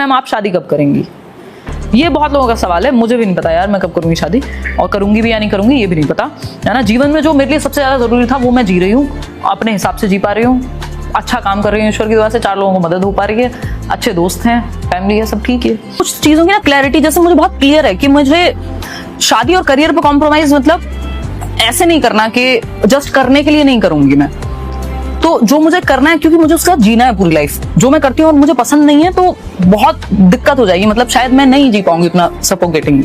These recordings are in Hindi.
मैम आप शादी कब करेंगी? ये बहुत लोगों का सवाल है, मुझे भी नहीं पता यार मैं कब करूंगी शादी, और करूंगी भी या नहीं करूंगी ये भी नहीं पता, है ना। जीवन में जो मेरे लिए सबसे ज्यादा जरूरी था वो मैं जी रही हूँ, अपने हिसाब से जी पा रही हूँ, अच्छा काम कर रही हूँ, ईश्वर की दुआ से 4 लोगों को मदद हो पा रही है, अच्छे दोस्त हैं, फैमिली है, सब ठीक है। कुछ चीजों की ना क्लैरिटी, जैसे मुझे बहुत क्लियर है कि मुझे शादी और करियर पे कॉम्प्रोमाइज मतलब ऐसे नहीं करना कि जस्ट करने के लिए नहीं करूंगी मैं, तो जो मुझे करना है क्योंकि मुझे उसका जीना है पूरी लाइफ, जो मैं करती हूँ और मुझे पसंद नहीं है तो बहुत दिक्कत हो जाएगी, मतलब शायद मैं नहीं जी पाऊंगी इतना सफोकेटिंग।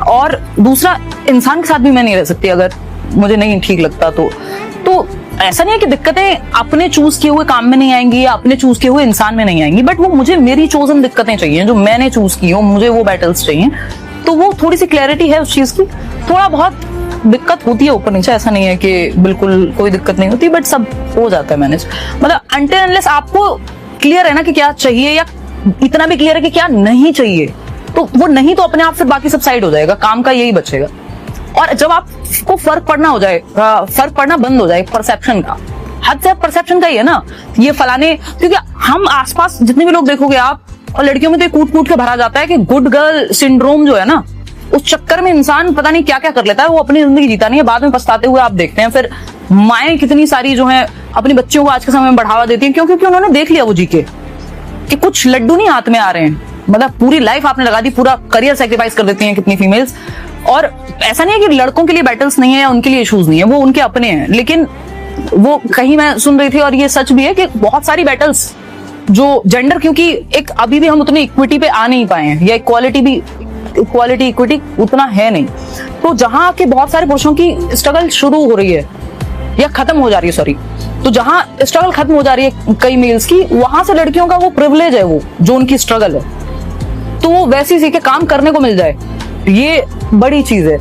और दूसरा, इंसान के साथ भी मैं नहीं रह सकती अगर मुझे नहीं ठीक लगता तो ऐसा नहीं है कि दिक्कतें अपने चूज किए हुए काम में नहीं आएंगी या अपने चूज किए हुए इंसान में नहीं आएंगी, बट वो मुझे मेरी चोजन दिक्कतें चाहिए, जो मैंने चूज की हो, मुझे वो बैटल्स चाहिए। तो वो थोड़ी सी क्लैरिटी है उस चीज की, थोड़ा बहुत दिक्कत होती है ऊपर नीचे, ऐसा नहीं है कि बिल्कुल कोई दिक्कत नहीं होती, बट सब हो जाता है मैनेज। मतलब अनटिल अनलेस आपको क्लियर है ना कि क्या चाहिए, या इतना भी क्लियर है कि क्या नहीं चाहिए, तो वो नहीं तो अपने आप फिर बाकी सब साइड हो जाएगा, काम का यही बचेगा। और जब आपको फर्क पड़ना हो जाए, फर्क पड़ना बंद हो जाए परसेप्शन का, हद से परसेप्शन का ही है ना ये फलाने, क्योंकि हम आसपास जितने भी लोग देखोगे आप, और लड़कियों में तो कूट कूट के भरा जाता है कि गुड गर्ल सिंड्रोम जो है ना, उस चक्कर में इंसान पता नहीं क्या क्या कर लेता है, वो अपनी जिंदगी जीता नहीं है, बाद में पछताते हुए आप देखते हैं। फिर माएं कितनी सारी जो है अपनी बच्चियों को आज के समय में बढ़ावा देती हैं, क्योंकि उन्होंने देख लिया वो जी के कि कुछ लड्डू नहीं हाथ में आ रहे हैं, मतलब पूरी लाइफ आपने लगा दी, पूरा करियर सैक्रिफाइस कर देती हैं कितनी फीमेल्स। और ऐसा नहीं है कि लड़कों के लिए बैटल्स नहीं है या उनके लिए इश्यूज नहीं है, वो उनके अपने हैं, लेकिन वो कहीं मैं सुन रही थी और ये सच भी है कि बहुत सारी बैटल्स जो जेंडर, क्योंकि एक अभी भी हम उतनी इक्विटी पे आ नहीं पाए हैं, या इक्वालिटी इक्विटी उतना है नहीं, तो जहां के बहुत सारे पुरुषों की स्ट्रगल शुरू हो रही है या खत्म हो जा रही है, सॉरी, तो जहां स्ट्रगल खत्म हो जा रही है कई मेल्स की, वहां से लड़कियों का वो प्रिविलेज है, वो जो उनकी स्ट्रगल है, तो वो वैसी सीखे काम करने को मिल जाए, ये बड़ी चीज है।